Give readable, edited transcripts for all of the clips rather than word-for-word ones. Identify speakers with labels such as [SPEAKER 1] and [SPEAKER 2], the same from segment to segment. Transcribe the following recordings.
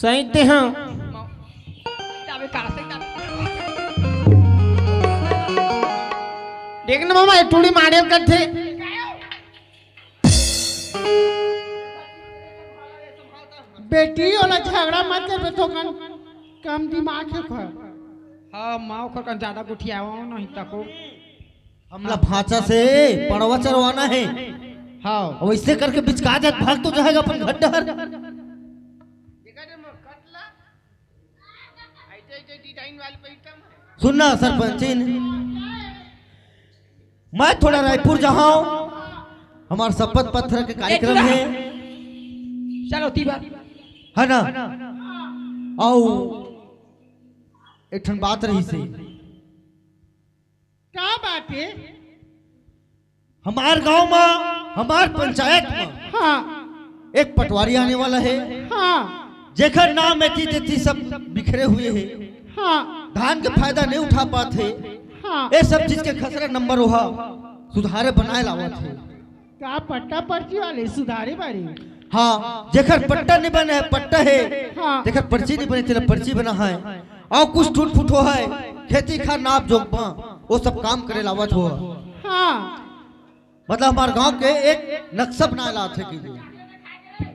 [SPEAKER 1] सही ते हाँ देख ना मामा टूड़ी मारे करते
[SPEAKER 2] बेटी वाला झगड़ा मत कर तो कम दिमाग है खा
[SPEAKER 1] हाँ माँ को ज्यादा गुठिया नहीं तको
[SPEAKER 3] हमला भाचा से पड़वा चरवाना है।
[SPEAKER 1] हाँ
[SPEAKER 3] वैसे करके बिचका जात भाग तो जाएगा अपन घर डहर। सुनना सरपंच मैं थोड़ा रायपुर जाऊं हमारा शपथ पत्र के कार्यक्रम है
[SPEAKER 1] चलो ती बात
[SPEAKER 3] है ना। आओ एक ठन बात रही से
[SPEAKER 2] क्या बात है?
[SPEAKER 3] हमार गांव में हमार पंचायत में
[SPEAKER 2] हाँ
[SPEAKER 3] एक पटवारी आने वाला है।
[SPEAKER 2] हाँ
[SPEAKER 3] जेकर नाम एती तेती सब बिखरे हुए हैं।
[SPEAKER 2] हाँ
[SPEAKER 3] धान के फायदा नहीं उठा पाते।
[SPEAKER 2] हाँ
[SPEAKER 3] ये सब चीज के खसरा नंबर हुआ सुधारे बनाए लावत है।
[SPEAKER 2] का पट्टा पर्ची वाले सुधारे बारी
[SPEAKER 3] हाँ जेकर पट्टा नहीं बने है पट्टा है।
[SPEAKER 2] हाँ
[SPEAKER 3] जेकर पर्ची नहीं बने तेरा पर्ची बना है और कुछ टूट फूट हो है खेती खा नाप जोक वो सब काम करे लावत हो।
[SPEAKER 2] हाँ
[SPEAKER 3] मतलब हमारे गांव के एक नक्शा बनाए लावत है कि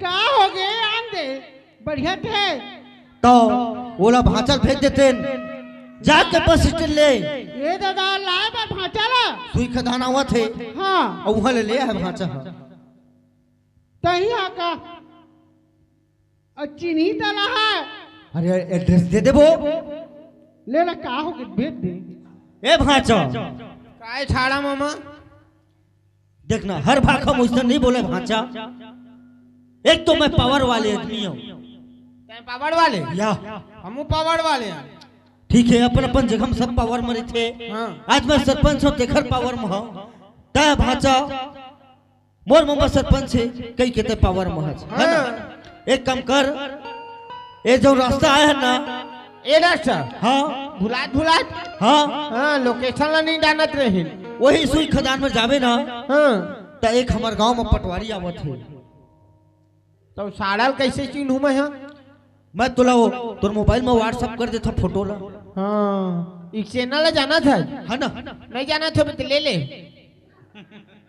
[SPEAKER 2] का हो गए आंदे बढ़िया थे
[SPEAKER 3] तो ओला भाचल भेज देते जाके बस स्टैंड ले
[SPEAKER 2] ये दादा लाए बार भाचा ला
[SPEAKER 3] सुई खदान हुआ थे
[SPEAKER 2] हाँ
[SPEAKER 3] और वहां ले लिया है भाचा।
[SPEAKER 2] तही आका अच्छी नहीं तला है
[SPEAKER 3] अरे एड्रेस दे दे वो
[SPEAKER 2] ले ला का हो गए भेज दे
[SPEAKER 3] ए भाचा
[SPEAKER 1] काय छाड़ा मामा
[SPEAKER 3] देखना हर भाग हम उसने नहीं बोले भाचा। एक तो मैं पावर वाले आदमी हूँ
[SPEAKER 1] पावर वाले
[SPEAKER 3] या
[SPEAKER 1] हम पावर वाले हैं
[SPEAKER 3] ठीक है अपन अपन जगह हम सब पावर में थे।
[SPEAKER 1] हाँ।
[SPEAKER 3] आज मैं सरपंच हूँ तेखर पावर में हूँ तय भाचा मोर मम्मा सरपंच है कई कहते पावर में है ना। एक काम कर ये जो रास्ता आया है ना
[SPEAKER 1] ए रास्ता
[SPEAKER 3] हाँ
[SPEAKER 1] भुलात
[SPEAKER 3] हाँ
[SPEAKER 1] हाँ लोकेशन ला नहीं जानत रहे
[SPEAKER 3] वही सुई खदान में जावे ना
[SPEAKER 1] हाँ
[SPEAKER 3] तो एक हमारे गांव में पटवारी आवत है।
[SPEAKER 1] तो साड़ल कैसे चिन्हू मैं हाँ
[SPEAKER 3] मैं तुला वो तोर मोबाइल में व्हाट्सएप कर देता फोटो ला
[SPEAKER 1] हाँ एक चैनल ला जाना था
[SPEAKER 3] है ना।
[SPEAKER 1] नहीं जाना था तो ले ले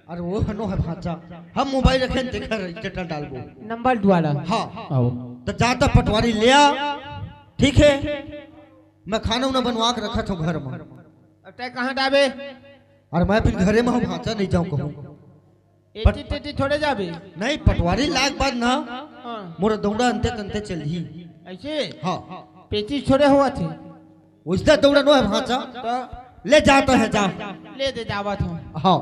[SPEAKER 3] अरे वो हनो है भाचा हम मोबाइल रखे देखकर चट्टा डालबो
[SPEAKER 1] नंबर द्वारा
[SPEAKER 3] हाँ
[SPEAKER 1] आओ
[SPEAKER 3] तो जाता पटवारी ले आ ठीक है। मैं खाना उना बनवा के रखा था घर में
[SPEAKER 1] अब तय कहाँ डाबे
[SPEAKER 3] और मैं फिर घरे में हूँ भाचा नहीं जाऊँ कहूँ
[SPEAKER 1] एटी टेटी थोड़े जाबे
[SPEAKER 3] नहीं पटवारी लाग बाद ना
[SPEAKER 1] हाँ
[SPEAKER 3] मोरा दौड़ा अंते तंते चल ही
[SPEAKER 1] ऐसे
[SPEAKER 3] हाँ
[SPEAKER 1] पेचिस थोड़े हुआ थे
[SPEAKER 3] उससे दौड़ा नो है भाचा
[SPEAKER 1] तो
[SPEAKER 3] ले जाता है जा
[SPEAKER 1] ले दे जावा था
[SPEAKER 3] हाँ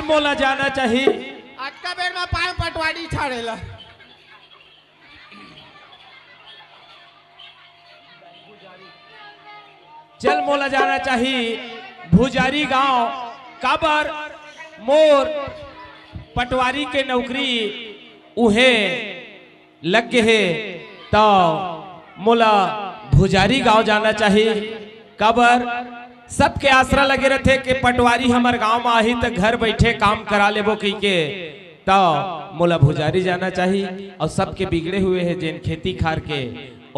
[SPEAKER 4] मोला जाना चाहिए
[SPEAKER 1] आज का बेर में पाए पटवारी छाड़ेला
[SPEAKER 4] चल मोला जाना चाहिए भुजारी गांव काबर मोर पटवारी के नौकरी उहे लग गए है तो मोला भुजारी गांव जाना चाहिए काबर सबके आसरा लगे रहते कि पटवारी हमार गांव में आही तो घर बैठे काम करा लेबो कही के तो मोला भुजारी जाना चाहिए और सबके बिगड़े हुए हैं जिन खेती खार के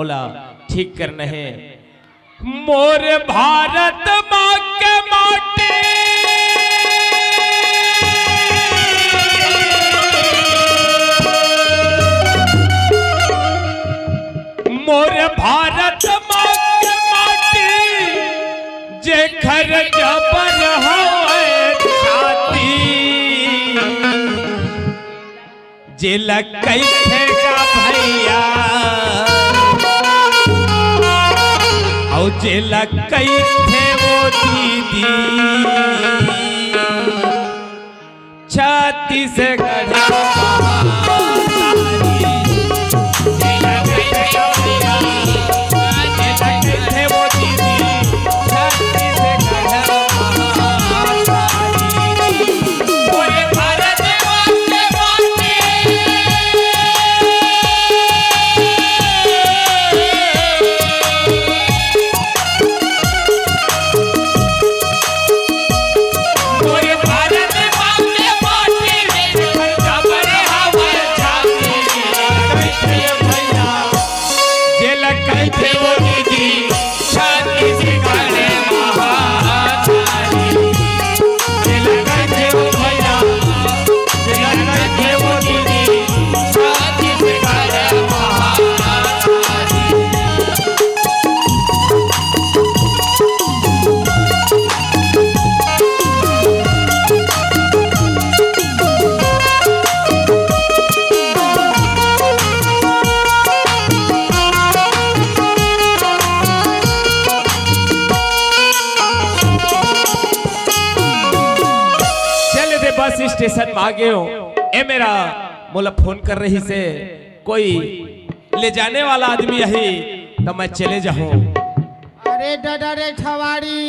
[SPEAKER 4] ओला ठीक करना है। मोर भारत माँ के माटी मोर भारत माँ के माटी जे घर जबर होए छाती जे लकई थेगा भैया और जे लकई थे वो दीदी छाती से गढ़ा बस स्टेशन में आ गए हो ए मेरा मोला फोन कर रही से कोई ले जाने वाला आदमी यही तो मैं चले जाऊं।
[SPEAKER 1] अरे दादा रे ठवाड़ी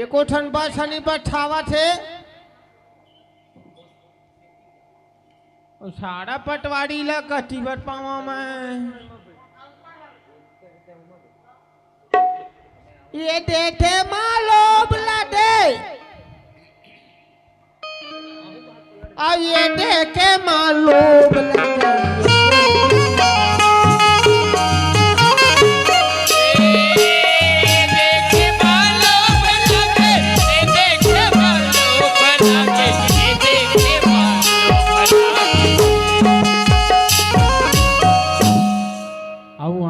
[SPEAKER 1] एको ठन बस हनी पर ठावा थे सारा पटवारी ला कटी बट पावा मैं ये देखे मालो बुला दे अब ये देखे मालो बुला दे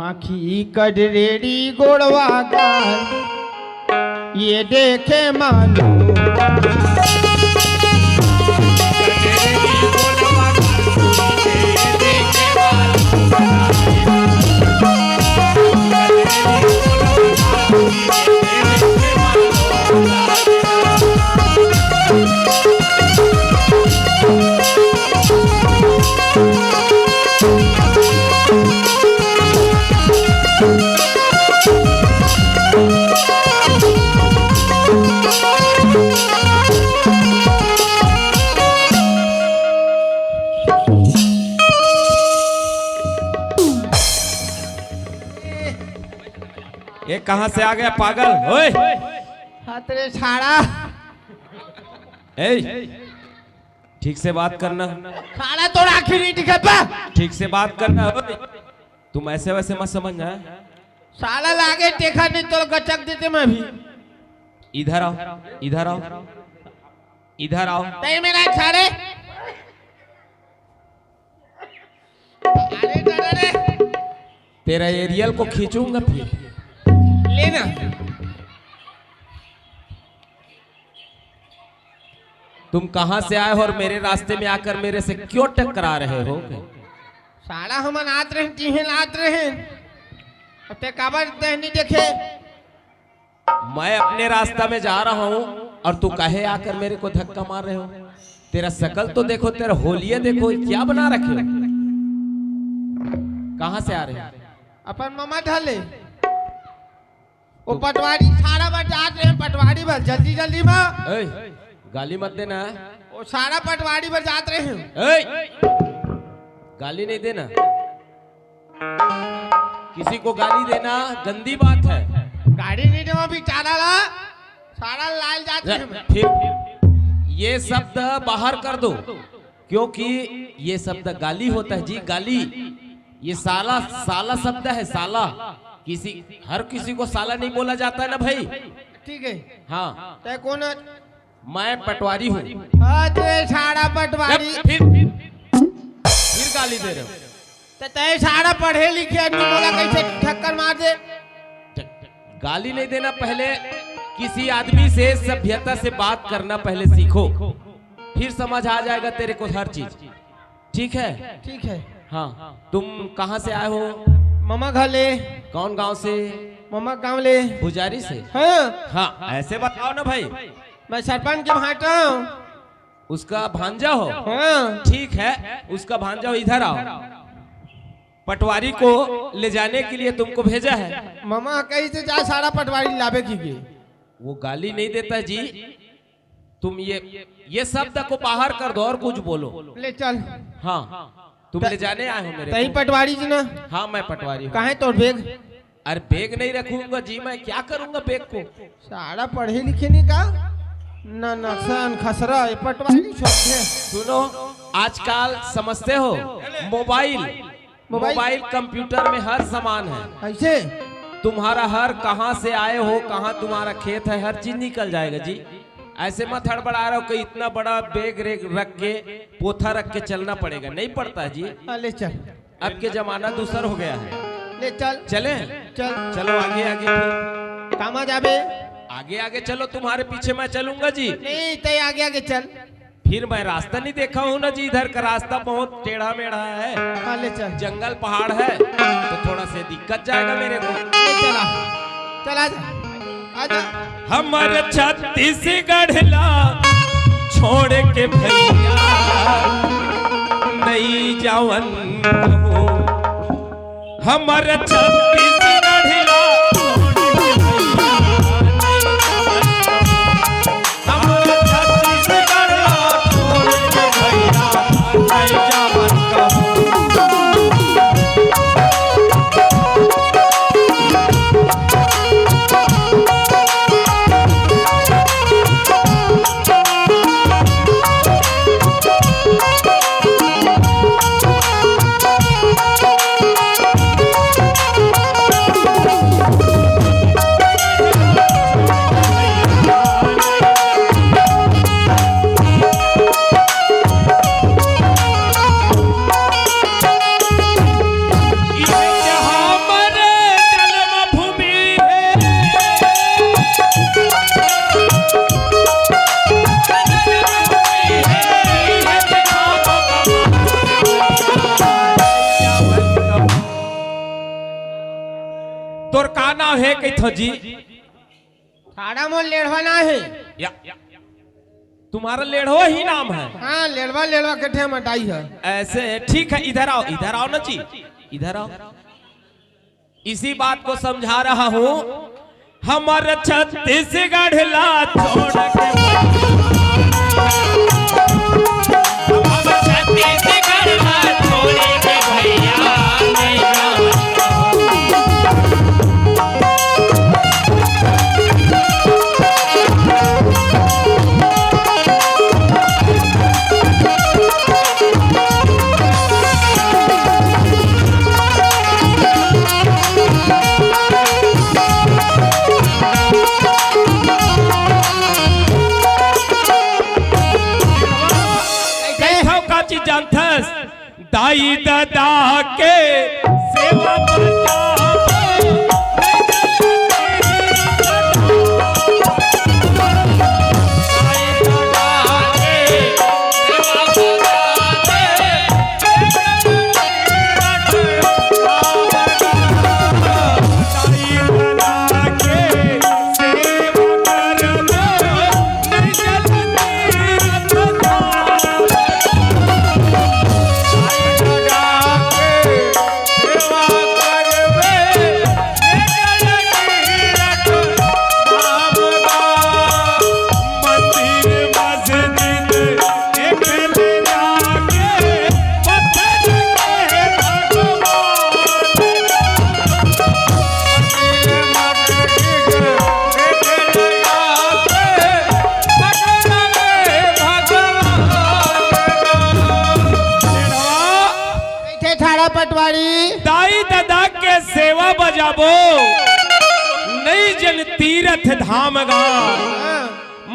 [SPEAKER 1] आखी कजरेड़ी गोड़वा गाल ये देखे मानो
[SPEAKER 4] ये कहां से आ गया पागल ओए
[SPEAKER 1] तेरे छाड़ा
[SPEAKER 4] ए ठीक से बात करना
[SPEAKER 1] छाड़ा तो आखिर नहीं दिखे पा
[SPEAKER 4] ठीक से बात करना ओए तुम ऐसे वैसे मत समझना
[SPEAKER 1] साला लागे देखा नहीं तो गचक देते मैं भी
[SPEAKER 4] इधर आओ इधर आओ इधर आओ
[SPEAKER 1] नहीं मेरा छाड़े अरे दादा रे
[SPEAKER 4] तेरा एरियल को खींचूंगा फिर
[SPEAKER 1] लेना
[SPEAKER 4] तुम कहां से आए हो और मेरे रास्ते में आकर मेरे से क्यों टकरा रहे हो
[SPEAKER 1] साला हम आत रहे तीहे लात रहे अब ते काबर नहीं देखे
[SPEAKER 4] मैं अपने रास्ता में जा रहा हूं और तू कहे आकर मेरे को धक्का मार रहे हो तेरा शकल तो देखो तेरा होलिया देखो क्या बना रखे हो कहां से आ रहे हो
[SPEAKER 1] अपन मामा ढले वो पटवारी सारा बजात रहे पटवारी बस जल्दी जल्दी में
[SPEAKER 4] गाली मत देना
[SPEAKER 1] वो सारा पटवारी बजात रहे हैं
[SPEAKER 4] गाली नहीं देना किसी को गाली देना गंदी बात है
[SPEAKER 1] गाड़ी नहीं देवा बेचारा ला सारा लाल जाते हैं
[SPEAKER 4] फिर ये शब्द बाहर कर दो क्योंकि ये शब्द गाली होता है जी गाली ये साला साला शब्द है साला किसी हर किसी को साला नहीं बोला जाता है ना भाई
[SPEAKER 1] ठीक है
[SPEAKER 4] हाँ
[SPEAKER 1] ते कौन
[SPEAKER 4] मैं पटवारी हूँ
[SPEAKER 1] सारा पटवारी
[SPEAKER 4] फिर गाली दे रहे हो
[SPEAKER 1] तो तय सारा पढ़े लिखे आदमी बोला कैसे ठक्कर मार दे।
[SPEAKER 4] गाली नहीं देना, पहले किसी आदमी से सभ्यता से बात करना पहले सीखो, फिर समझ आ जाएगा तेरे को हर चीज। ठीक है?
[SPEAKER 1] ठीक है।
[SPEAKER 4] हाँ, तुम कहाँ से आए हो?
[SPEAKER 1] मामा घर ले।
[SPEAKER 4] कौन गांव से?
[SPEAKER 1] मामा गाँव ले।
[SPEAKER 4] पुजारी से?
[SPEAKER 1] हाँ
[SPEAKER 4] हाँ, ऐसे बताओ ना भाई।
[SPEAKER 1] मैं सरपंच के भाटा हूँ।
[SPEAKER 4] उसका भांजा हो?
[SPEAKER 1] हाँ
[SPEAKER 4] ठीक है, उसका भांजा हो, इधर आओ। पटवारी को ले जाने के लिए तुमको भेजा है।
[SPEAKER 1] मामा कैसे जा सारा पटवारी लाभे की गे।
[SPEAKER 4] वो गाली नहीं देता जी। तुम ये शब्द को बाहर कर दो और कुछ बोलो।
[SPEAKER 1] ले चल।
[SPEAKER 4] हाँ, तुम ले जाने आए हो मेरे
[SPEAKER 1] तही
[SPEAKER 4] को?
[SPEAKER 1] पटवारी जी ना।
[SPEAKER 4] हाँ, मैं पटवारी हूँ।
[SPEAKER 1] कहाँ तोड़ बैग?
[SPEAKER 4] अरे बैग नहीं रखूंगा जी, मैं क्या करूंगा बैग को?
[SPEAKER 1] सारा पढ़े लिखे नहीं का ना नक्सन खसरा ये पटवारी छोटे।
[SPEAKER 4] सुनो, आजकल समझते हो, मोबाइल कंप्यूटर में हर सामान है।
[SPEAKER 1] ऐसे
[SPEAKER 4] तुम्हारा हर कहाँ से आए हो, कहाँ तुम्हारा खेत है, हर चीज निकल जाएगा जी। ऐसे मत हड़बड़ा रहे हो कि इतना बड़ा बैग रख के पोथा रख के चलना पड़ेगा, नहीं पड़ता जी।
[SPEAKER 1] ले चल।
[SPEAKER 4] अब के जमाना दूसर हो गया है।
[SPEAKER 1] ले चल।
[SPEAKER 4] चले?
[SPEAKER 1] चल।
[SPEAKER 4] चलो आगे आगे, फिर
[SPEAKER 1] कामा जाबे?
[SPEAKER 4] आगे आगे चलो, तुम्हारे पीछे मैं चलूंगा जी।
[SPEAKER 1] नहीं तय आगे आगे चल।
[SPEAKER 4] फिर मैं रास्ता नहीं देखा हूँ ना जी, इधर का रास्ता बहुत टेढ़ा मेढ़ा है,
[SPEAKER 1] ले चल।
[SPEAKER 4] जंगल पहाड़ है, तो थोड़ा से दिक्कत जाएगा मेरे को।
[SPEAKER 1] ले चला चल आजा आजा।
[SPEAKER 4] हमारे छत्तीसगढ़ ला छोड़ के भैया नहीं जावन कहूं। हमारे छत्तीसगढ़ ला तोर का नाम है कैथो जी?
[SPEAKER 1] सारा मोल लेढ़वा ना है।
[SPEAKER 4] या तुम्हारा लेढ़वा ही नाम है?
[SPEAKER 1] हाँ लेढ़वा कठे मटाई है।
[SPEAKER 4] ऐसे ठीक है, इधर आओ ना जी, इधर आओ। इसी बात को समझा रहा हूँ। हमारे छत्तीसगढ़ ला छोड़ के छत्तीसगढ़ ला छोड़ के भैया नहीं जावन। दाई दादा के सेवा
[SPEAKER 1] पटवारी
[SPEAKER 4] दाई दादा के सेवा बजाबो नहीं जन तीर्थ धाम गा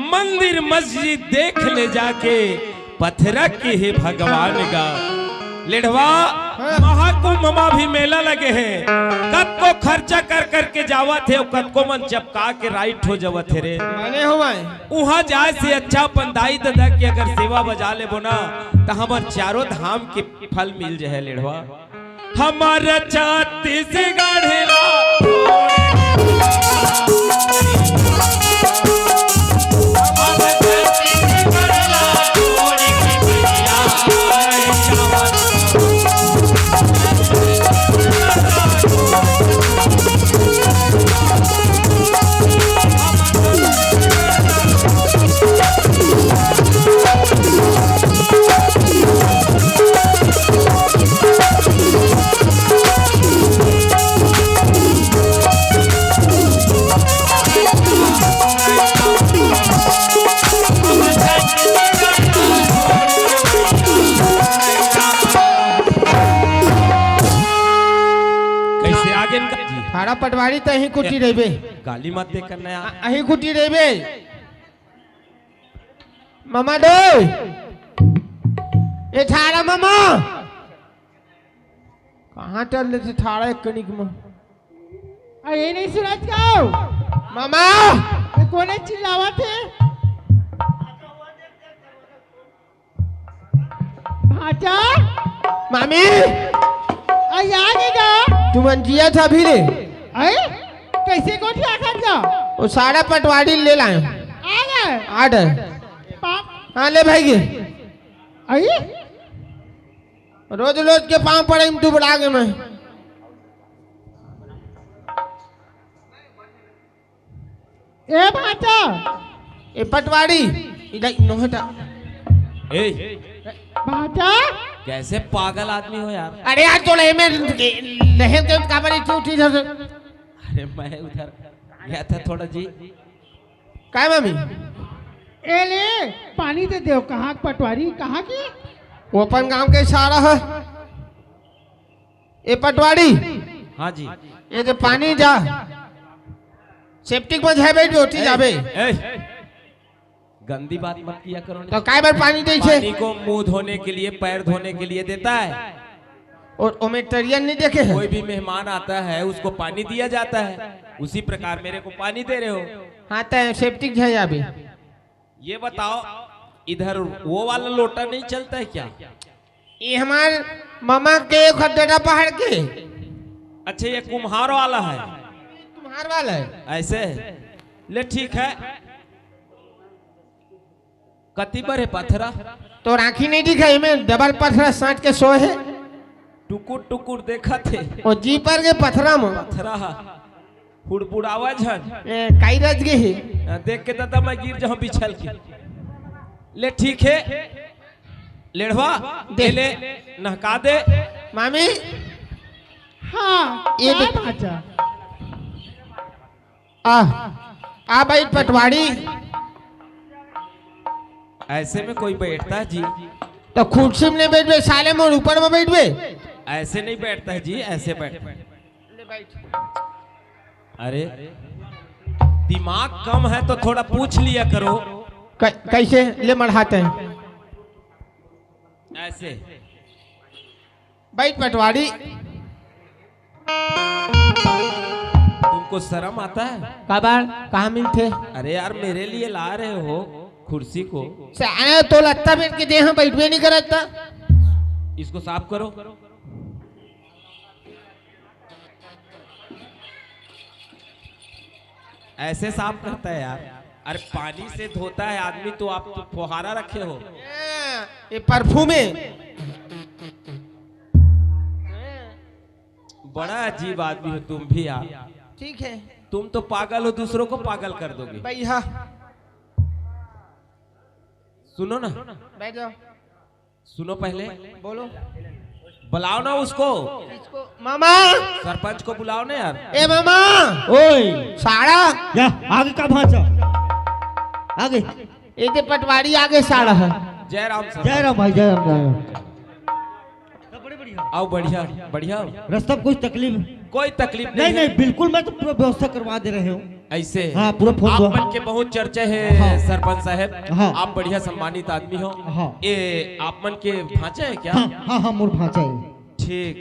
[SPEAKER 4] मंदिर मस्जिद देख ले जाके पत्थर के है भगवान गा लेढ़वा कुंभ में भी मेला लगे है, कद को खर्चा कर करके जावत है, कद को मन चपका के राइट हो जावत है रे।
[SPEAKER 1] माने हो मैं
[SPEAKER 4] वहाँ जाए से अच्छा अपन दाई दादा की अगर सेवा बजा ले बोना तो हमार चारों धाम के फल मिल जाए लेढ़वा। हमारा छत्तीसगढ़
[SPEAKER 1] थारा पटवारी तो अही कुटी रेबे,
[SPEAKER 4] गाली मत दे करना यार।
[SPEAKER 1] अही कुटी रेबे। मामा दो ये थारा मामा कहाँ चल रहे थे थारा एक कनिक में।
[SPEAKER 2] ये नहीं सुना जाओ
[SPEAKER 1] मामा
[SPEAKER 2] ये कोने चिल्लावा थे भाचा
[SPEAKER 1] मामी
[SPEAKER 2] आगेगा
[SPEAKER 1] तुम जिया था अभी रे
[SPEAKER 2] कैसे को जा
[SPEAKER 1] वो सारा पटवारी ले लाए
[SPEAKER 2] आ गए
[SPEAKER 1] आर्डर।
[SPEAKER 2] पाप
[SPEAKER 1] हाँ ले भाई
[SPEAKER 2] आई
[SPEAKER 1] रोज रोज के पाँव पड़े तू बढ़ा के मैं
[SPEAKER 2] ए भाचा
[SPEAKER 1] ये पटवारी इधर नोहटा।
[SPEAKER 4] ए
[SPEAKER 2] भाचा
[SPEAKER 4] कैसे पागल आदमी हो यार।
[SPEAKER 1] अरे यार तो लहर के काबरी उठी था।
[SPEAKER 4] अरे मैं उधर गया था थोड़ा जी।
[SPEAKER 1] काय मामी
[SPEAKER 2] ए ले पानी दे दो। कहाँ पटवारी कहाँ की
[SPEAKER 1] वो अपन गांव के सारा है ये पटवारी।
[SPEAKER 4] हाँ जी
[SPEAKER 1] ये जो पानी जा सेप्टिक में जाए बैठ उठी जाबे।
[SPEAKER 4] गंदी बात मत किया करो।
[SPEAKER 1] तो काय बार पानी दे छे?
[SPEAKER 4] पानी को मुंह धोने के लिए पैर धोने के लिए देता है।
[SPEAKER 1] और ओमेटरियन नहीं देखे है?
[SPEAKER 4] कोई भी मेहमान आता है उसको पानी दिया जाता है, उसी प्रकार मेरे को पानी दे रहे हो।
[SPEAKER 1] हाँ तो सेप्टिक जाए जाबे।
[SPEAKER 4] ये बताओ इधर वो वाला लोटा नहीं चलता है क्या?
[SPEAKER 1] ये हमार मामा के खड्डा पहाड़ के।
[SPEAKER 4] अच्छा ये कुम्हार वाला है।
[SPEAKER 1] तुम्हार वाला है
[SPEAKER 4] ऐसे ले ठीक है। कति पर है पत्थरा
[SPEAKER 1] तो राखी नहीं दिखाई में डबल पत्थर साँट के सो है।
[SPEAKER 4] टुकुर टुकुर देखा थे
[SPEAKER 1] और जी पर के पत्थरा में
[SPEAKER 4] पत्थरा हुड़बुड़ावा झन
[SPEAKER 1] काई रज गए है।
[SPEAKER 4] देख के दादा मैं गिर जाऊं बिछल के। ले ठीक है लेढ़वा दे ले नहका दे।
[SPEAKER 1] मामी
[SPEAKER 2] हाँ
[SPEAKER 1] ये
[SPEAKER 2] क्या
[SPEAKER 1] देख-
[SPEAKER 2] भाचा
[SPEAKER 1] आ भाई पटवारी।
[SPEAKER 4] ऐसे में कोई बैठता है जी?
[SPEAKER 1] तो कुर्सी में नहीं बैठबे साले में ऊपर में बैठबे।
[SPEAKER 4] ऐसे नहीं बैठता है जी, ऐसे बैठ। अरे दिमाग कम है तो थोड़ा पूछ लिया करो।
[SPEAKER 1] कैसे ले मढ़ाते हैं
[SPEAKER 4] ऐसे
[SPEAKER 1] बैठ पटवारी।
[SPEAKER 4] तुमको शर्म आता है?
[SPEAKER 1] कबार कहाँ मिलते?
[SPEAKER 4] अरे यार मेरे लिए ला रहे हो कुर्सी को।
[SPEAKER 1] साले तो लगता बैठ के दे हम बैठबे नहीं करता।
[SPEAKER 4] इसको साफ करो। ऐसे साफ करता है यार। अरे पानी से धोता है आदमी तो आप तो फुहारा रखे हो।
[SPEAKER 1] ये परफ्यूम है।
[SPEAKER 4] बड़ा अजीब आदमी हो तुम भी यार।
[SPEAKER 1] ठीक है
[SPEAKER 4] तुम तो पागल हो, दूसरों को पागल कर दोगे।
[SPEAKER 1] भैया
[SPEAKER 4] सुनो ना,
[SPEAKER 1] बैठ जाओ।
[SPEAKER 4] सुनो पहले
[SPEAKER 1] बोलो
[SPEAKER 4] बुलाओ ना उसको।
[SPEAKER 1] मामा
[SPEAKER 4] सरपंच को बुलाओ ना यार।
[SPEAKER 1] ए मामा
[SPEAKER 3] ओए
[SPEAKER 1] साड़ा
[SPEAKER 3] या आगे का भांचा आगे।
[SPEAKER 1] ये तो पटवारी आगे साड़ा है।
[SPEAKER 4] जय राम सर।
[SPEAKER 3] जय राम भाई जय राम जय राम।
[SPEAKER 4] आओ बढ़िया बढ़िया।
[SPEAKER 3] रास्ता में कुछ तकलीफ?
[SPEAKER 4] कोई तकलीफ
[SPEAKER 3] नहीं
[SPEAKER 4] नहीं
[SPEAKER 3] नहीं बिल्कुल, मैं तो पूरा व्यवस्था करवा दे रहे हूँ।
[SPEAKER 4] ऐसे
[SPEAKER 3] हाँ, पूरा फोन
[SPEAKER 4] आप
[SPEAKER 3] दो।
[SPEAKER 4] मन के बहुत चर्चे है
[SPEAKER 3] हाँ।
[SPEAKER 4] सरपंच साहब।
[SPEAKER 3] हाँ।
[SPEAKER 4] आप बढ़िया सम्मानित आदमी हो।
[SPEAKER 3] हाँ।
[SPEAKER 4] ये आप मन के भांचे है क्या?
[SPEAKER 3] हाँ हाँ हाँ मोर भांचा है।
[SPEAKER 4] ठीक।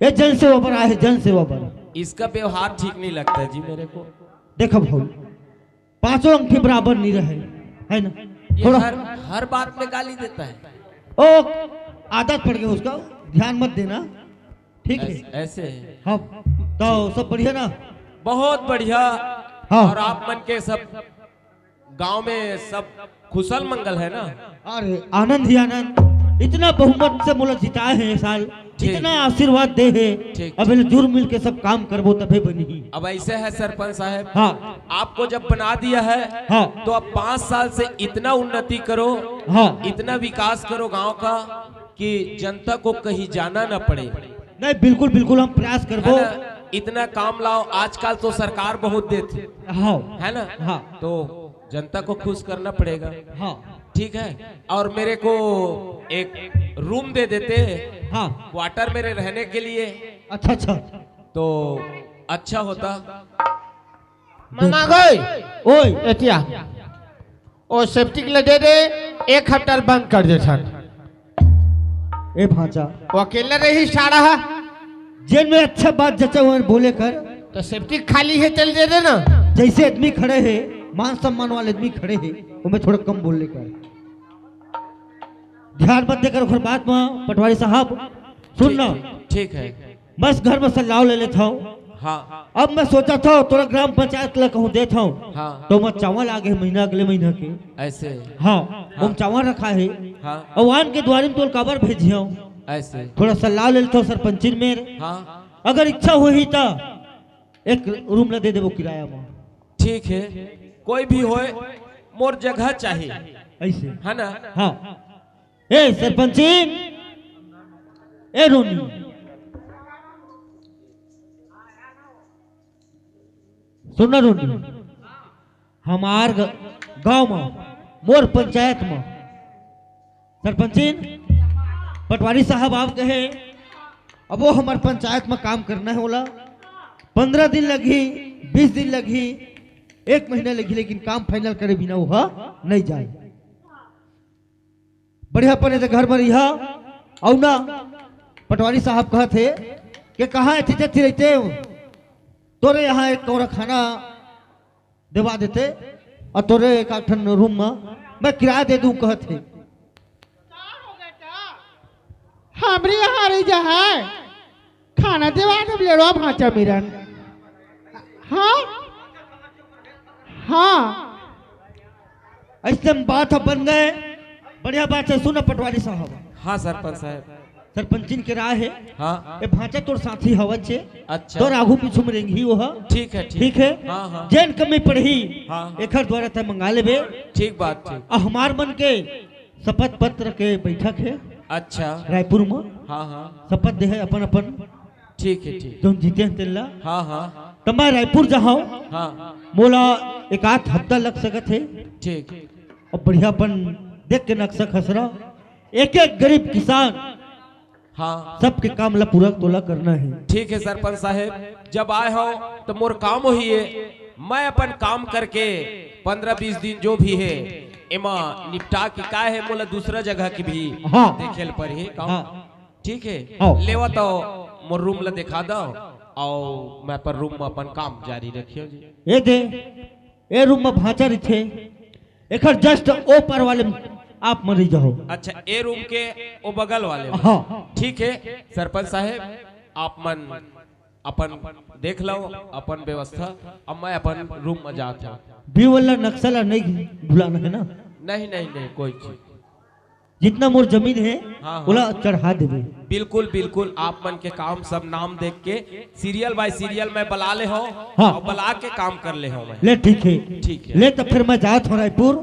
[SPEAKER 3] ये जन सेवा पर आए जन सेवा पर।
[SPEAKER 4] इसका व्यवहार ठीक नहीं लगता है जी मेरे को।
[SPEAKER 3] देखो भाई पांचों अंक के बराबर नहीं रहे है ना,
[SPEAKER 4] ये
[SPEAKER 3] थोड़ा
[SPEAKER 4] हर बात में गाली देता है।
[SPEAKER 3] ओ आदत पड़ गई उसका, ध्यान मत देना ठीक है।
[SPEAKER 4] ऐसे
[SPEAKER 3] हाँ तो सब बढ़िया ना?
[SPEAKER 4] बहुत बढ़िया।
[SPEAKER 3] हाँ।
[SPEAKER 4] और आप मन के सब गांव में सब कुशल मंगल है ना?
[SPEAKER 3] अरे आनंद ही आनंद, इतना बहुमत से मुल्क जिताए हैं इस साल,
[SPEAKER 4] ठीक।
[SPEAKER 3] इतना आशीर्वाद दे है।
[SPEAKER 4] ठीक।
[SPEAKER 3] अब जुड़ मिल के सब काम करबो तभी बनी।
[SPEAKER 4] अब ऐसे है सरपंच साहब,
[SPEAKER 3] हाँ
[SPEAKER 4] आपको जब बना दिया है
[SPEAKER 3] हाँ
[SPEAKER 4] तो अब 5 साल से इतना उन्नति करो,
[SPEAKER 3] हाँ
[SPEAKER 4] इतना विकास करो गांव का कि जनता को कहीं जाना न पड़े।
[SPEAKER 3] नहीं बिल्कुल बिल्कुल हम प्रयास करबो।
[SPEAKER 4] है ना? इतना काम लाओ, आजकल तो सरकार बहुत देती
[SPEAKER 3] हाँ
[SPEAKER 4] है ना?
[SPEAKER 3] हाँ
[SPEAKER 4] तो जनता को खुश करना पड़ेगा।
[SPEAKER 3] हाँ
[SPEAKER 4] ठीक है। और मेरे को एक रूम दे देते
[SPEAKER 3] हाँ
[SPEAKER 4] क्वार्टर मेरे रहने के लिए
[SPEAKER 3] अच्छा अच्छा।
[SPEAKER 4] तो अच्छा होता।
[SPEAKER 1] मामा गई
[SPEAKER 3] ओए
[SPEAKER 1] एतिया ओ सेफ्टी के लिए दे दे, 1 हफ्ता बंद कर दे छन।
[SPEAKER 3] ए भांचा
[SPEAKER 1] वो अकेले रही सारा है
[SPEAKER 3] जेल में अच्छा बात जचा हुआ बोले कर,
[SPEAKER 1] तो सेफ्टी खाली है चल दे देना।
[SPEAKER 3] जैसे आदमी खड़े हैं मान सम्मान वाले आदमी खड़े हैं उनमें थोड़ा कम बोलने का ध्यान मत देकर फिर बात में पटवारी साहब सुनना।
[SPEAKER 4] ठीक है।
[SPEAKER 3] बस घर में सलाह ले लेता हूँ।
[SPEAKER 4] हाँ
[SPEAKER 3] अब मैं सोचा था तोरा ग्राम पंचायत ला कहूँ देता हूँ
[SPEAKER 4] हाँ।
[SPEAKER 3] तो मैं चावल आगे महीना अगले महीना के
[SPEAKER 4] ऐसे
[SPEAKER 3] हाँ हम चावल रखा है
[SPEAKER 4] हाँ।
[SPEAKER 3] और वान के द्वारे में तो खबर भेजियो
[SPEAKER 4] ऐसे
[SPEAKER 3] थोड़ा सलाह ले लेता हूँ सरपंची में।
[SPEAKER 4] हाँ
[SPEAKER 3] अगर इच्छा हुई तो एक रूम ला दे देवो किराया में।
[SPEAKER 4] ठीक है। कोई भी होए मोर जगह चाहिए
[SPEAKER 3] ऐसे
[SPEAKER 4] है ना?
[SPEAKER 3] हाँ। ए सरपंची ए रोनी सुनना रोनी, हमार गांव में मोर पंचायत में सरपंची पटवारी साहब आप कहे अब वो हमारे पंचायत में काम करना है बोला 15 दिन लगी 20 दिन लगी 1 महीना लगी, लेकिन काम फाइनल करे बिना वो नहीं जाए। बढ़िया पने तो घर में रिहा और ना पटवारी साहब कहा थे कि कहाँ अच्छी रहते तोरे यहाँ एक कौरा खाना दिवा देते और तोरे एक आठन रूम में मैं किराया दे दूं कहते।
[SPEAKER 2] हमरे यहाँ रही जा है खाना देवा दे लेड़वा भांचा मिरन। हाँ हाँ
[SPEAKER 3] ऐसे में बात बन गए। बढ़िया बात है सुना पटवारी साहब।
[SPEAKER 4] हाँ सरपंच साहब।
[SPEAKER 3] सरपंचिन के राह है
[SPEAKER 4] हाँ
[SPEAKER 3] ए भांचा तोर साथी हवत छे
[SPEAKER 4] अच्छा।
[SPEAKER 3] तोर आगू पीछू में रेंगी वो
[SPEAKER 4] ठीक है
[SPEAKER 3] ठीक है।
[SPEAKER 4] हाँ हाँ
[SPEAKER 3] जैन कमी पढ़ी
[SPEAKER 4] हाँ।
[SPEAKER 3] एकर द्वारा तय मंगा लेबे।
[SPEAKER 4] ठीक बात ठीक।
[SPEAKER 3] आ हमार मन के शपथ पत्र के बैठक है
[SPEAKER 4] अच्छा
[SPEAKER 3] रायपुर में।
[SPEAKER 4] हाँ हाँ
[SPEAKER 3] शपथ दे है अपन अपन
[SPEAKER 4] ठीक है ठीक।
[SPEAKER 3] तुम जीते हैं तेला
[SPEAKER 4] हाँ हाँ
[SPEAKER 3] तो मैं रायपुर जाऊँ
[SPEAKER 4] हाँ
[SPEAKER 3] मोला 1 हफ्ता लग सकत है
[SPEAKER 4] ठीक।
[SPEAKER 3] और बढ़िया अपन देख के नक्शा खसरा एक एक गरीब किसान
[SPEAKER 4] हाँ
[SPEAKER 3] सबके काम ला पूरा तोला करना है।
[SPEAKER 4] ठीक है सरपंच साहब। जब आए हो तो मोर काम ही है, मैं अपन काम करके 15-20 दिन जो भी है एमा निपटा के का है मोला दूसरा जगह की भी
[SPEAKER 3] हाँ।
[SPEAKER 4] देखेल पर ही काम।
[SPEAKER 3] हाँ।
[SPEAKER 4] ठीक है
[SPEAKER 3] हाँ।
[SPEAKER 4] लेवा तो मोर रूम ला दिखा दो और मैं पर रूम में अपन काम जारी रखियो जी।
[SPEAKER 3] ये दे ए रूम में भांचा रखे एकर जस्ट ओ पर वाले आप मरी जाओ।
[SPEAKER 4] अच्छा ए रूम के ओ बगल वाले में।
[SPEAKER 3] हाँ
[SPEAKER 4] ठीक है सरपंच साहब आप मन अपन देख लो अपन व्यवस्था। अब मैं अपन रूम में जाता हूँ।
[SPEAKER 3] भी वाला नक्शा ला नहीं भुलाना है ना।
[SPEAKER 4] नहीं नहीं नहीं कोई चीज
[SPEAKER 3] जितना मोर जमीन है
[SPEAKER 4] हाँ, हाँ।
[SPEAKER 3] बोला चढ़ा देवे।
[SPEAKER 4] बिल्कुल बिल्कुल आप मन के काम सब नाम देख के सीरियल बाय सीरियल मैं बुला ले हो
[SPEAKER 3] हाँ।
[SPEAKER 4] और बुला के काम कर ले हो मैं।
[SPEAKER 3] ले ठीक है
[SPEAKER 4] ठीक है।
[SPEAKER 3] ले तो फिर मैं जात हूँ रायपुर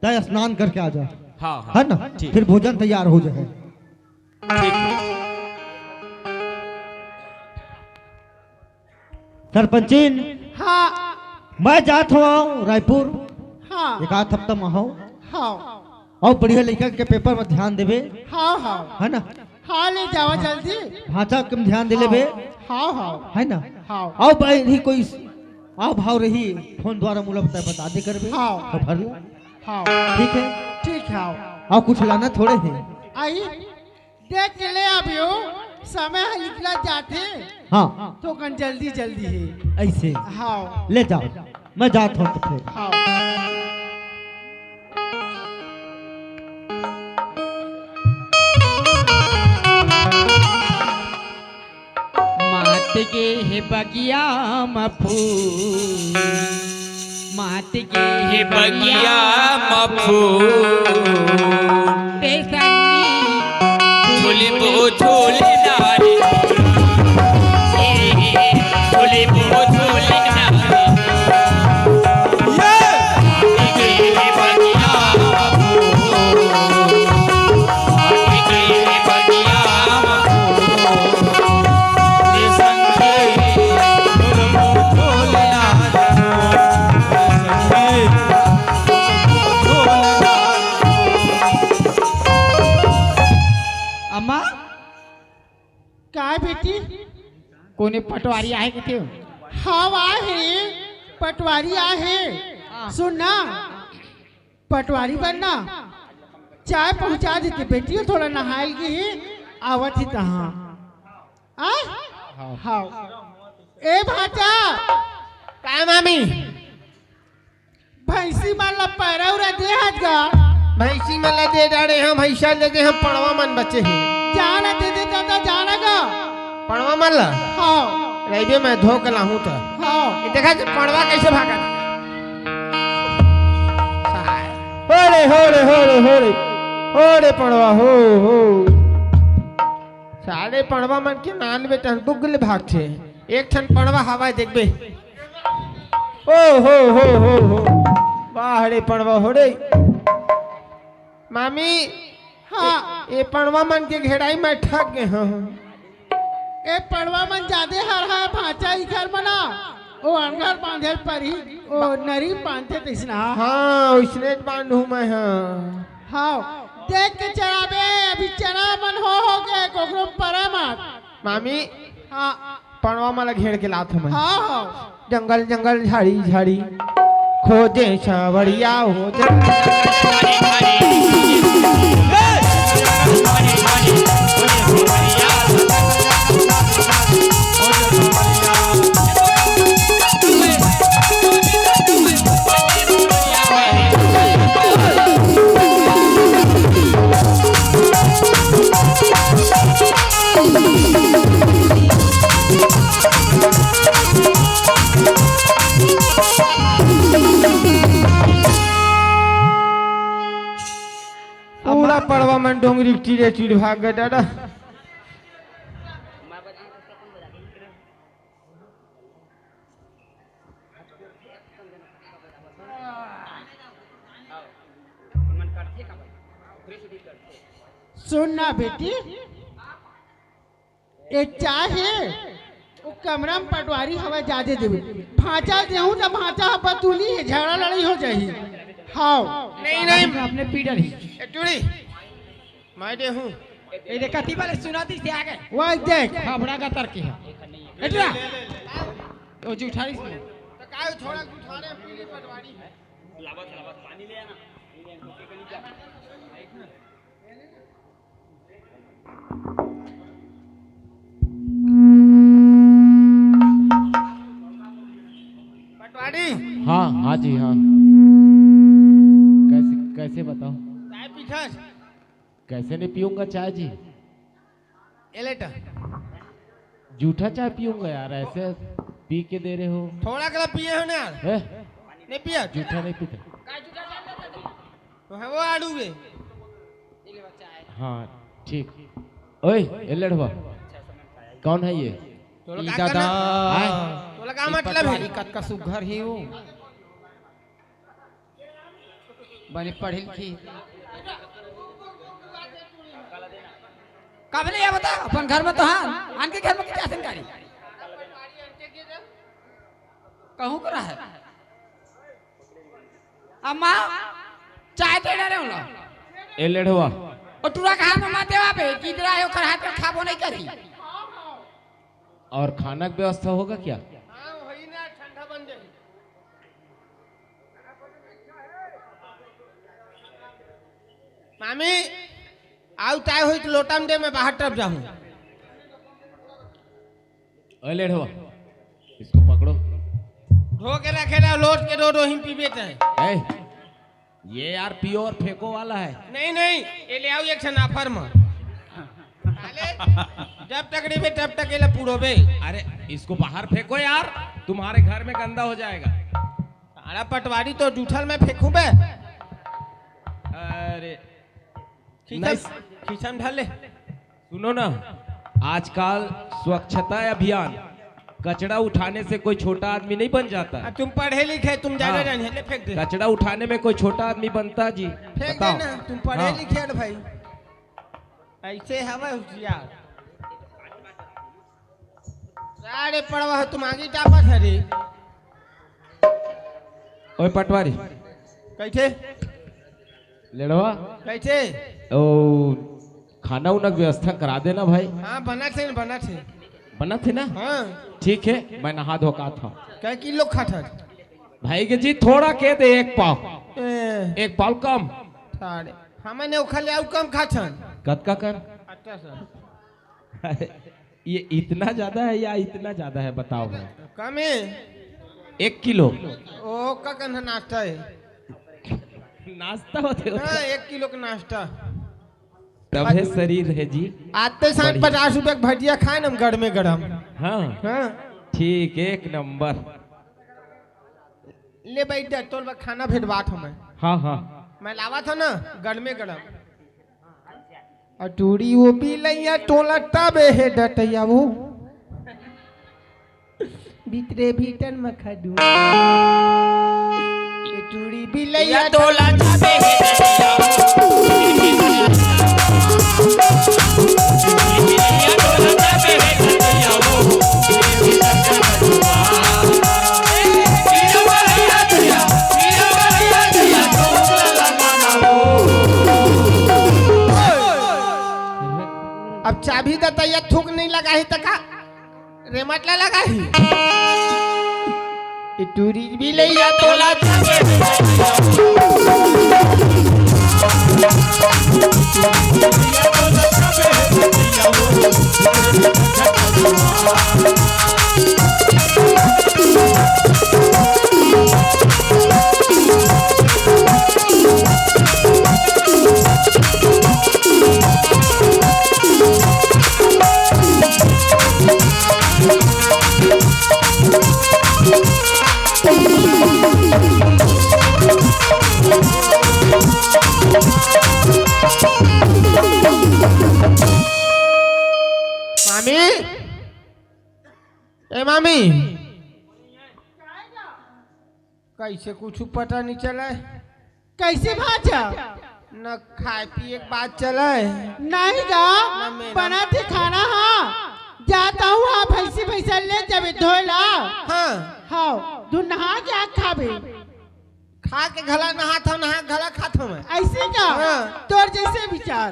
[SPEAKER 3] तय स्नान करके आ जा
[SPEAKER 4] हाँ हाँ
[SPEAKER 3] है ना।
[SPEAKER 4] ठीक
[SPEAKER 3] फिर भोजन तैयार हो जाए।
[SPEAKER 4] ठीक है।
[SPEAKER 3] सरपंचिन
[SPEAKER 2] हाँ
[SPEAKER 3] मैं जात हूँ रायपुर
[SPEAKER 2] हाँ
[SPEAKER 3] 1 हफ्ता में हूँ
[SPEAKER 2] हाँ
[SPEAKER 3] और बढ़िया लिखा के पेपर में ध्यान देवे
[SPEAKER 2] हाँ हाँ
[SPEAKER 3] है ना।
[SPEAKER 2] हाँ ले जाओ जल्दी।
[SPEAKER 3] भाषा कम ध्यान दे लेवे
[SPEAKER 2] हाँ हाँ
[SPEAKER 3] है ना।
[SPEAKER 2] हाँ
[SPEAKER 3] आओ भाई रही कोई आओ भाव रही फोन द्वारा मुला बता दे करबे
[SPEAKER 2] हाँ।
[SPEAKER 3] तो भर ला
[SPEAKER 2] हाँ
[SPEAKER 3] ठीक है।
[SPEAKER 2] ठीक है।
[SPEAKER 3] आओ कुछ लाना थोड़े है
[SPEAKER 2] आई देख के ले अभियो समय है निकला जाते
[SPEAKER 3] हाँ
[SPEAKER 2] तो कन जल्दी जल्दी है।
[SPEAKER 3] ऐसे
[SPEAKER 2] हाँ
[SPEAKER 3] ले जाओ, मैं जाता हूँ तो फिर।
[SPEAKER 2] हाँ
[SPEAKER 5] मात के हे बगिया मफूल, मात के हे
[SPEAKER 4] बगिया मफूल
[SPEAKER 5] ते संगी
[SPEAKER 4] झूली बो झूली नारी, झूली बो झूली नारी, माटी के हे बगिया मफूल, माटी के हे बगिया मफूल ते संगी झूली बो झूली
[SPEAKER 5] अम्मा
[SPEAKER 2] काय बेटी
[SPEAKER 5] कोणी पटवारी आहे की ते?
[SPEAKER 2] हाँ आहे पटवारी आहे। सुन ना पटवारी बनना चाय पहुंचा देते बेटी, थोड़ा नहायल की आवत ही तहाँ। हाँ ए भाचा
[SPEAKER 1] काय मामी
[SPEAKER 2] भैंसी माला पैरा उरा दे हाथ गा
[SPEAKER 1] भैंसी में लदे डारे हम भैंसा लदे हम पड़वा मन बचे हैं
[SPEAKER 2] जाना दे दे दादा जाना गा।
[SPEAKER 1] पड़वा मन ला
[SPEAKER 2] हाँ
[SPEAKER 1] रही मैं धो के लाहूं तो
[SPEAKER 2] हाँ
[SPEAKER 1] ये देखा कि पड़वा कैसे भागा होरे होरे होरे होरे होरे पड़वा हो सारे पड़वा मन के नान बेटा दुगले भाग थे एक ठन पड़वा हवा देख बे ओ हो वाह रे पड़वा हो रे मामी
[SPEAKER 2] हाँ
[SPEAKER 1] ये पड़वा मन के घेराई में ठग गए हाँ
[SPEAKER 2] ए पड़वा मन जादे हर है भाचा इखर बना ओ अनगर बांधे पर ही ओ नरी बांधते तिसना।
[SPEAKER 1] हाँ उसने बांधू मैं हाँ
[SPEAKER 2] हाँ देख के चढ़ाबे अभी चना मन हो गए कोकरो परा मत।
[SPEAKER 1] मामी
[SPEAKER 2] हाँ
[SPEAKER 1] पड़वा माला घेर के लात मैं
[SPEAKER 2] हाँ हाँ
[SPEAKER 1] जंगल जंगल झाड़ी झाड़ी खोजे सावरिया हो पूरा पड़वा मन डोंगरी चिड़े चिड़ भाग गए दादा
[SPEAKER 2] सुन ना बेटी एक चाय है वो कमरा में पटवारी हवा जादे देवे भाचा देहूं तो भाचा बतूली है झगड़ा लड़ाई हो जाही। हाँ
[SPEAKER 1] नहीं नहीं
[SPEAKER 5] अपने पीडर ही
[SPEAKER 1] ए, टूड़ी मैं दे हूँ
[SPEAKER 5] ये देखा ती वाले सुना दी से आगे
[SPEAKER 2] वह देख
[SPEAKER 5] हाबड़ा का तर्क है एटरा ओ जुठारी से
[SPEAKER 1] तो काय थोड़ा उठाने पीली पटवारी है पटवारी
[SPEAKER 6] हाँ हाँ जी हाँ कैसे कैसे बताओ
[SPEAKER 1] चाय पीछा
[SPEAKER 6] कैसे नहीं पीऊंगा चाय जी
[SPEAKER 1] एलेटा
[SPEAKER 6] जूठा चाय पीऊंगा यार ऐसे पी के दे रहे हो
[SPEAKER 1] थोड़ा कला पिए हो ना यार
[SPEAKER 6] है
[SPEAKER 1] नहीं पिया
[SPEAKER 6] जूठा नहीं पीते
[SPEAKER 1] तो है वो आड़ू वे
[SPEAKER 6] हाँ ठीक ओए ये लड़वा कौन है ये
[SPEAKER 1] तो लगा
[SPEAKER 5] दादा
[SPEAKER 1] तो लगा मतलब है
[SPEAKER 5] कत का सुघर ही हूँ बने पढ़ी लिखी कब नहीं बता अपन घर में तो हाँ आन के घर में क्या जानकारी कहूँ करा है अम्मा चाय दे रहे हो ना
[SPEAKER 6] ये लड़वा
[SPEAKER 5] और टूरा कहा में माते वापे किधर आयो कर हाथ में खाबो नहीं करी
[SPEAKER 6] और खाना की व्यवस्था होगा क्या
[SPEAKER 1] हाँ वही ना ठंडा बन जाए मामी आउ चाय हुई तो लोटा में दे मैं बाहर तरफ जाऊं
[SPEAKER 6] ओए लेढ़वा, इसको पकड़ो।
[SPEAKER 1] धो के रखे ना, लोट के दो ही पी बेटे हैं।
[SPEAKER 6] ए, ये यार पियो और फेंको वाला है।
[SPEAKER 1] नहीं ये ले आओ एक छन ऑफर में। जब तक नहीं बे तब तक ये पूरो बे।
[SPEAKER 6] अरे इसको बाहर फेंको यार, तुम्हारे घर में गंदा हो जाएगा।
[SPEAKER 1] सारा पटवारी तो जूठल में फेंकू बे।
[SPEAKER 6] अरे
[SPEAKER 1] खींचम ढाल ले।
[SPEAKER 6] सुनो ना, आजकल स्वच्छता अभियान, कचरा उठाने से कोई छोटा आदमी नहीं बन जाता।
[SPEAKER 1] तुम पढ़े लिखे, तुम ज्यादा
[SPEAKER 6] हाँ।
[SPEAKER 1] जानिए, ले फेंक दे।
[SPEAKER 6] कचरा उठाने में कोई छोटा आदमी बनता जी?
[SPEAKER 1] फेंक
[SPEAKER 6] बताओ।
[SPEAKER 1] दे ना, तुम पढ़े
[SPEAKER 6] हाँ।
[SPEAKER 1] लिखे हो भाई। ऐसे हवा होशियार। अरे पढ़वा हो तुम आगे टापत है रे।
[SPEAKER 6] ओए पटवारी,
[SPEAKER 1] कैसे
[SPEAKER 6] लेड़वा,
[SPEAKER 1] कैसे?
[SPEAKER 6] ओ खाना उना की व्यवस्था करा देना भाई।
[SPEAKER 1] हाँ बना थे
[SPEAKER 6] बना थे ना?
[SPEAKER 1] हाँ।
[SPEAKER 6] ठीक है, मैं नहा धो का था।
[SPEAKER 1] कै किलो खाता?
[SPEAKER 6] भाई के जी थोड़ा के दे, एक पाव कम।
[SPEAKER 1] सारे हमने उखल आउ कम खाछन।
[SPEAKER 6] कद का कर?
[SPEAKER 1] अच्छा सर।
[SPEAKER 6] ये इतना ज्यादा है या इतना ज्यादा है बताओ भाई?
[SPEAKER 1] कम है
[SPEAKER 6] 1 किलो।
[SPEAKER 1] ओ का कन नाश्ता है?
[SPEAKER 6] नाश्ता होते
[SPEAKER 1] हाँ 1 किलो का नाश्ता।
[SPEAKER 6] तब है शरीर है जी।
[SPEAKER 1] आते साथ 50 रुपए का भजिया खाए ना गड़ में गरम।
[SPEAKER 6] हाँ
[SPEAKER 1] हाँ
[SPEAKER 6] ठीक, 1 नंबर।
[SPEAKER 1] ले बैठ जा, तोल बा खाना भेजवात हमें।
[SPEAKER 6] हाँ हाँ
[SPEAKER 1] मैं लावा था ना गड़ में गरम। अटूरी वो भी लैया टोला तबे है डटैया वो भीतरे भीतर मखडू टूड़ी भी लैया टोला तबे है अब चाबी दतैया थूक नहीं लगा ही तका रेमटला लगा ही टूरी भी लैया टोला मामी ए मामी कैसे कुछ पता नहीं चला है?
[SPEAKER 2] कैसे भाजा?
[SPEAKER 1] न खाए पिए के बात चला है
[SPEAKER 2] नहीं गा, बना थे खाना। हाँ जाता हूँ, हाँ भैंसा ले जाबे धोला।
[SPEAKER 1] हाँ
[SPEAKER 2] हाँ तू नहा क्या खाबे?
[SPEAKER 1] खा के घला नहा था नहा घला खाता हूँ मैं।
[SPEAKER 2] ऐसे का
[SPEAKER 1] हाँ।
[SPEAKER 2] तोर जैसे विचार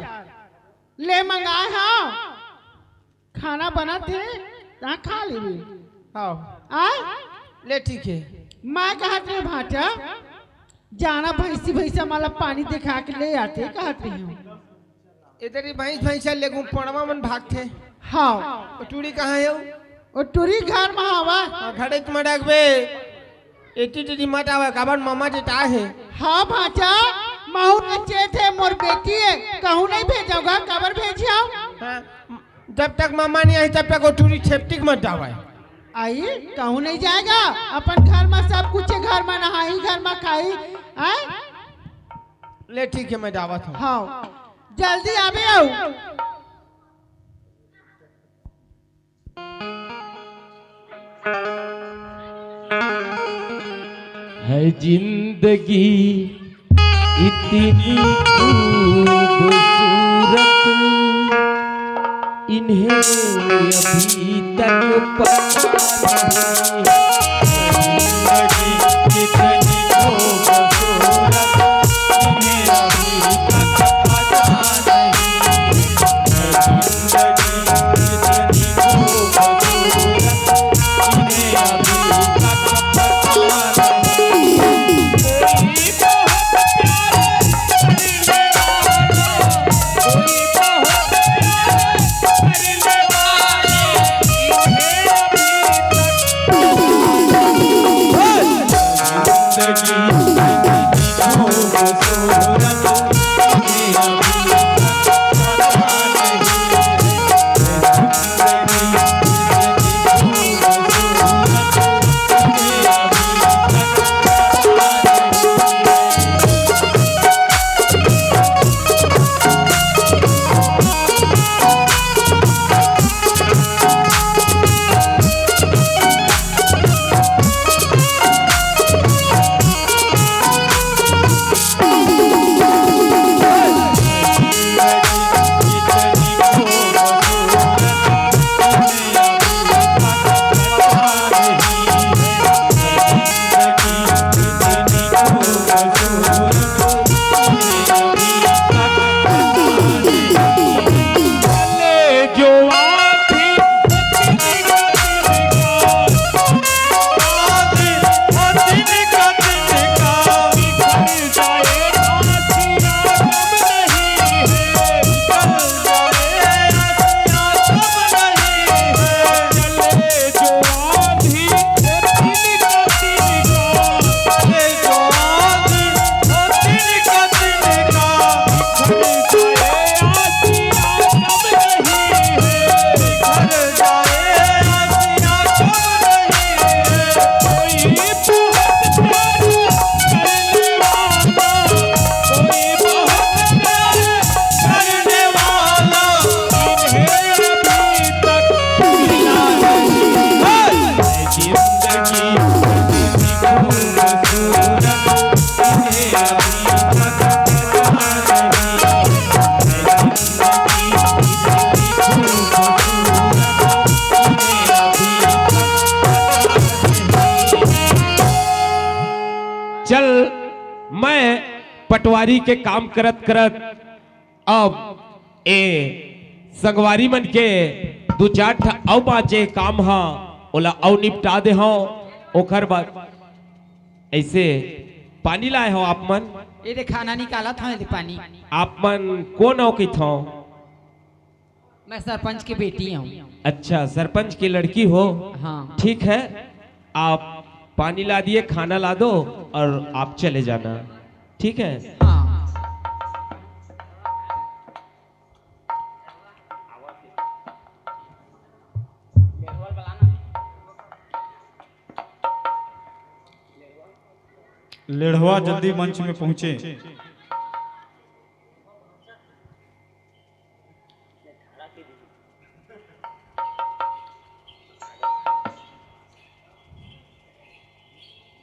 [SPEAKER 2] ले मंगाए। हाँ खाना बना थे ता खा लेबे।
[SPEAKER 1] हाँ
[SPEAKER 2] आय
[SPEAKER 1] ले ठीक है।
[SPEAKER 2] मैं कहत रहे भाटा जाना भैंसा माला पानी दिखा के ले आते कहत रही हूँ।
[SPEAKER 1] इधर ही भैंसा लेगू पड़वा मन भागते।
[SPEAKER 2] हाँ
[SPEAKER 1] टूड़ी कहाँ है
[SPEAKER 2] और टूरी घर में हवा।
[SPEAKER 1] घड़े तुम रखबे एटी टीटी मत आवे काबर मामा जेटा है।
[SPEAKER 2] हाँ भाचा महू के चेत है, मोर बेटी है, कहूँ नहीं भेजोगा काबर भेजियो।
[SPEAKER 1] हाँ जब तक मामा नहीं आई तब तक वो टूरी छेपटिक मत जावे।
[SPEAKER 2] आई कहूँ नहीं जाएगा, अपन घर में सब कुछ है, घर में नहाई घर में खाई। आय
[SPEAKER 1] ले ठीक है मैं दावत हूँ।
[SPEAKER 2] हाँ जल्दी आवे आओ।
[SPEAKER 6] है जिंदगी इतनी खूबसूरत, इन्हें अभी तक पता नहीं। जिंदगी कितनी खूबसूरत, इन्हें अभी तक पता नहीं। जिंदगी कितनी खूबसूरत, इन्हें अभी तक पता नहीं। कोई बहुत प्यारे करने वाला, कोई बहुत प्यारे करने वाला, इन्हें अभी चल मैं पटवारी के काम करत करत अब ए संगवारी मन के दो चार ठा औ बाचे काम हा ओला औ निपटा दे हो ओकर बाद ऐसे पानी लाए हो आप मन
[SPEAKER 5] ये दे खाना निकाला था ये पानी।
[SPEAKER 6] आप मन कौन हो की थो
[SPEAKER 5] मैं सरपंच की बेटी हूँ।
[SPEAKER 6] अच्छा सरपंच की लड़की हो
[SPEAKER 5] हाँ।
[SPEAKER 6] ठीक है आप पानी ला दिए खाना ला दो और आप चले जाना ठीक है।
[SPEAKER 5] हाँ।
[SPEAKER 7] लेढ़वा जल्दी मंच में पहुंचे।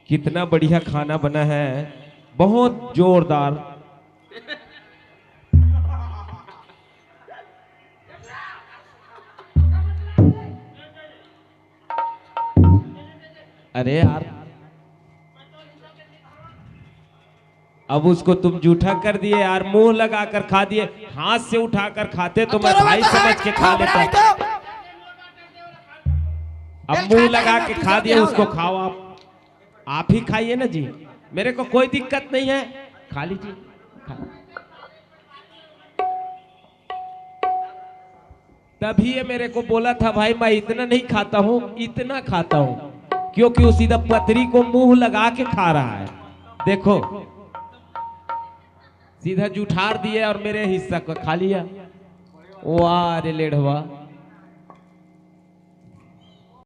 [SPEAKER 6] कितना बढ़िया खाना बना है बहुत जोरदार। अरे यार अब उसको तुम जूठा कर दिए यार मुंह लगा कर खा दिए हाथ से उठाकर खाते तो मैं भाई समझ के खा लेता। अब मुंह लगा के खा दिए उसको खाओ आप ही खाइए ना जी मेरे को कोई दिक्कत नहीं है खा लीजिए तभी ये मेरे को बोला था भाई मैं इतना नहीं खाता हूँ इतना खाता हूँ क्योंकि वो सीधा पतरी को मुंह लगा के खा रहा है। देखो सीधा जुठार दिए और मेरे हिस्सा को खा लिया। वाह रे लेढ़वा